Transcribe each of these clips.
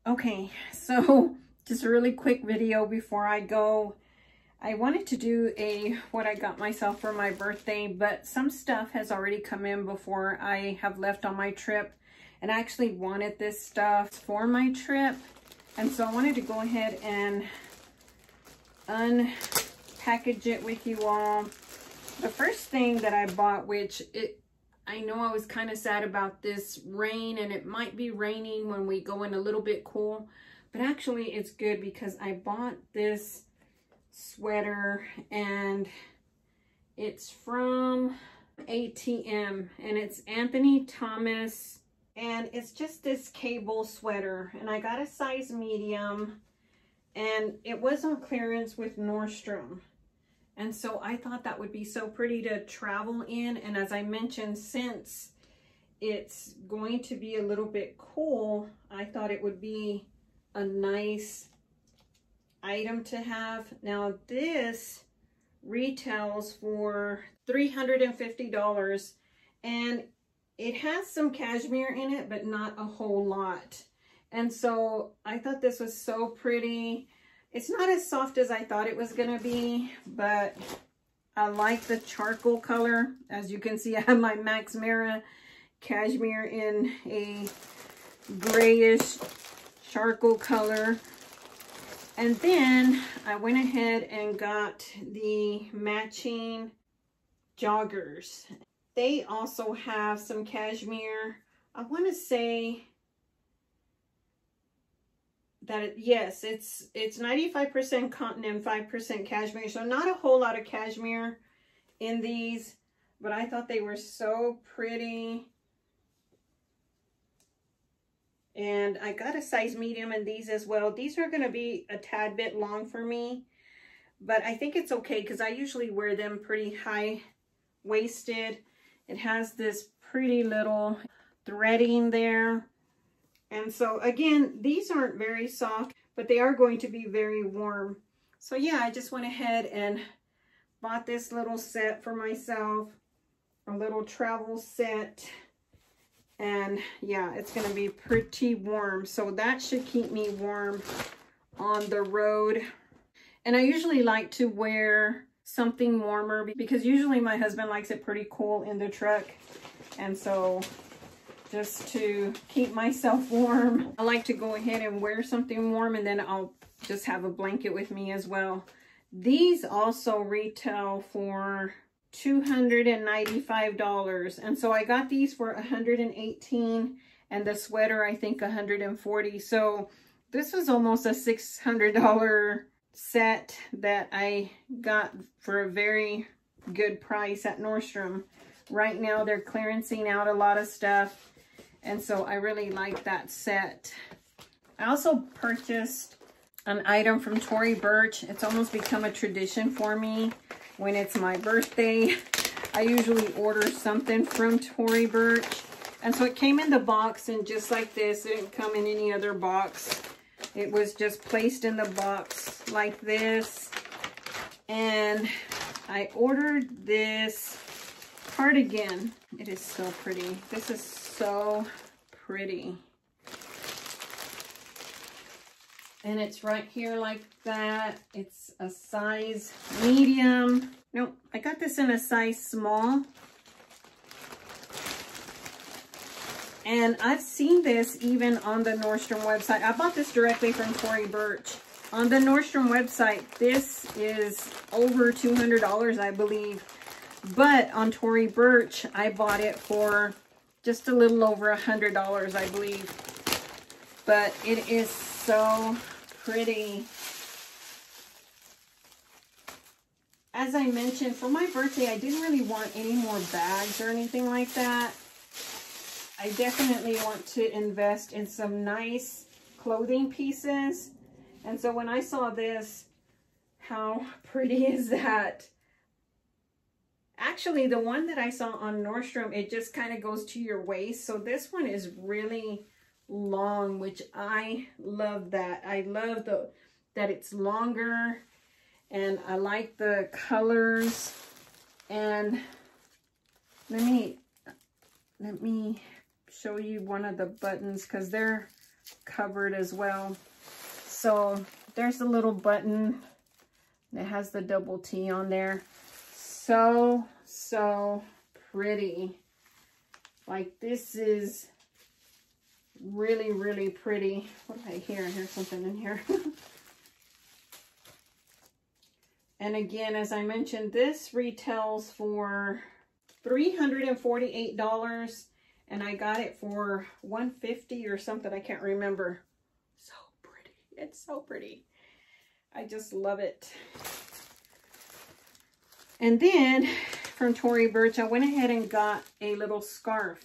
Okay, so just a really quick video before I go. I wanted to do what I got myself for my birthday, but some stuff has already come in before I have left on my trip. And I actually wanted this stuff for my trip. And so I wanted to go ahead and unpackage it with you all. The first thing that I bought, I know I was kind of sad about this rain, and it might be raining when we go in a little bit cool, but actually it's good because I bought this sweater and it's from ATM and it's Anthony Thomas, and it's just this cable sweater, and I got a size medium and it was on clearance with Nordstrom. And so I thought that would be so pretty to travel in. And as I mentioned, since it's going to be a little bit cool, I thought it would be a nice item to have. Now this retails for $350 and it has some cashmere in it, but not a whole lot. And so I thought this was so pretty. It's not as soft as I thought it was going to be, but I like the charcoal color. As you can see, I have my Max Mara cashmere in a grayish charcoal color. And then I went ahead and got the matching joggers. They also have some cashmere. I want to say that yes, it's 95% cotton and 5% cashmere, so not a whole lot of cashmere in these, but I thought they were so pretty. And I got a size medium in these as well. These are going to be a tad bit long for me, but I think it's okay because I usually wear them pretty high-waisted. It has this pretty little threading there. And so again, these aren't very soft, but they are going to be very warm. So yeah, I just went ahead and bought this little set for myself, a little travel set. And yeah, it's going to be pretty warm. So that should keep me warm on the road. And I usually like to wear something warmer because usually my husband likes it pretty cool in the truck. And so just to keep myself warm, I like to go ahead and wear something warm, and then I'll just have a blanket with me as well. These also retail for $295, and so I got these for $118, and the sweater I think $140. So this was almost a $600 set that I got for a very good price at Nordstrom. Right now they're clearancing out a lot of stuff, and so I really like that set. I also purchased an item from Tory Burch. It's almost become a tradition for me. When it's my birthday, I usually order something from Tory Burch. And so it came in the box, and just like this, it didn't come in any other box. It was just placed in the box like this. And I ordered this cardigan. It is so pretty. This is so pretty. And it's right here like that. It's a size medium. Nope, I got this in a size small. And I've seen this even on the Nordstrom website. I bought this directly from Tory Burch. On the Nordstrom website, this is over $200, I believe. But on Tory Burch, I bought it for just a little over $100, I believe. But it is so pretty. As I mentioned, for my birthday, I didn't really want any more bags or anything like that. I definitely want to invest in some nice clothing pieces. And so when I saw this, how pretty is that? Actually, the one that I saw on Nordstrom, it just kind of goes to your waist. So this one is really long, which I love that. I love that it's longer, and I like the colors. And let me show you one of the buttons, because they're covered as well. So there's a little button that has the double T on there. So pretty. Like, this is really, really pretty. What did I hear? I hear something in here. And again, as I mentioned, this retails for $348, and I got it for $150 or something. I can't remember. So pretty. It's so pretty. I just love it. And then from Tory Burch, I went ahead and got a little scarf.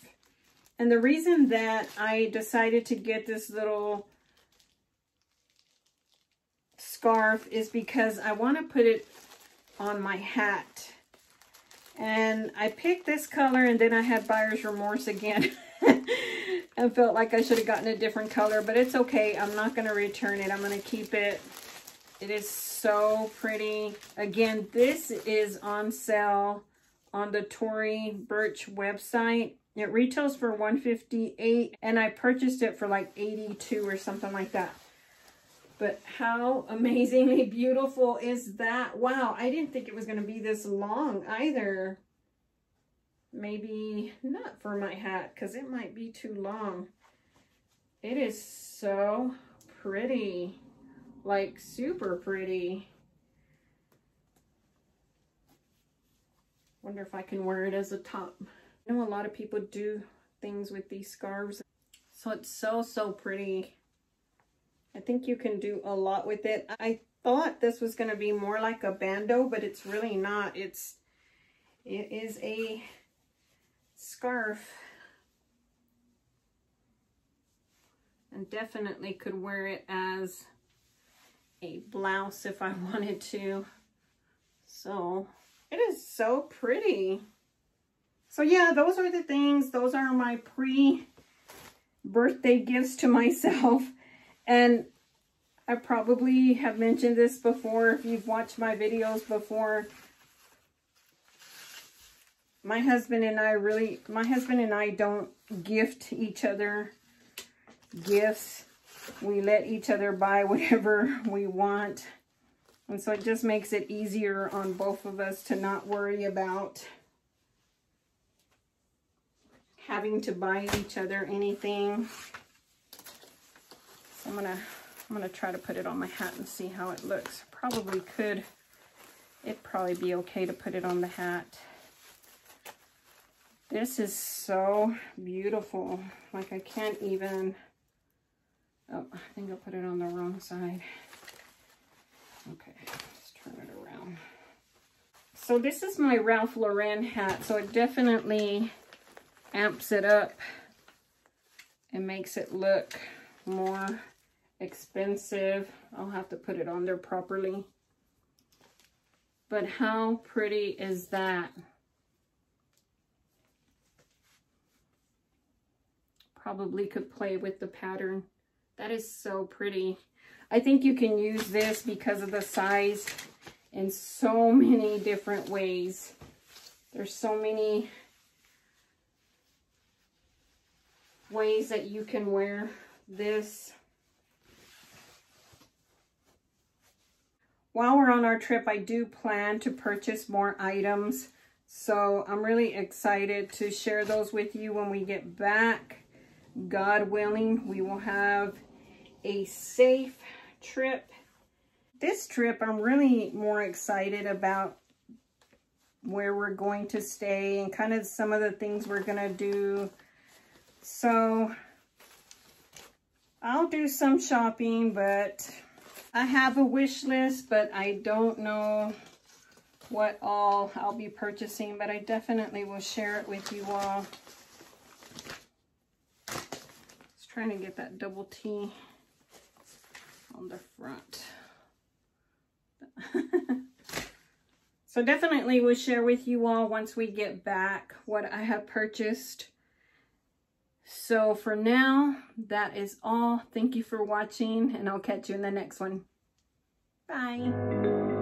And the reason that I decided to get this little scarf is because I want to put it on my hat. And I picked this color, and then I had buyer's remorse again. And felt like I should have gotten a different color, but it's okay. I'm not going to return it. I'm going to keep it. It is so pretty. Again, this is on sale on the Tory Burch website. It retails for $158, and I purchased it for like $82 or something like that. But how amazingly beautiful is that? Wow, I didn't think it was going to be this long either. Maybe not for my hat, because it might be too long. It is so pretty. Like, super pretty. Wonder if I can wear it as a top. I know a lot of people do things with these scarves. So it's so pretty. I think you can do a lot with it. I thought this was going to be more like a bandeau, but it's really not. It is a scarf. And definitely could wear it as a blouse if I wanted to. So it is so pretty. So yeah, those are the things. Those are my pre-birthday gifts to myself. And I probably have mentioned this before if you've watched my videos before. My husband and I don't gift each other gifts. We let each other buy whatever we want. And so it just makes it easier on both of us to not worry about having to buy each other anything. So I'm gonna try to put it on my hat and see how it looks. Probably could. It'd probably be okay to put it on the hat. This is so beautiful. Like, I can't even. Oh, I think I put it on the wrong side. Okay, let's turn it around. So this is my Ralph Lauren hat. So it definitely amps it up and makes it look more expensive. I'll have to put it on there properly. But how pretty is that? Probably could play with the pattern. That is so pretty. I think you can use this because of the size in so many different ways. There's so many ways that you can wear this. While we're on our trip, I do plan to purchase more items. So I'm really excited to share those with you when we get back. God willing, we will have a safe trip. This trip, I'm really more excited about where we're going to stay and kind of some of the things we're going to do. So I'll do some shopping, but I have a wish list, but I don't know what all I'll be purchasing, but I definitely will share it with you all. Just trying to get that double T on the front. So definitely we'll share with you all once we get back what I have purchased. So for now, that is all. Thank you for watching, and I'll catch you in the next one. Bye.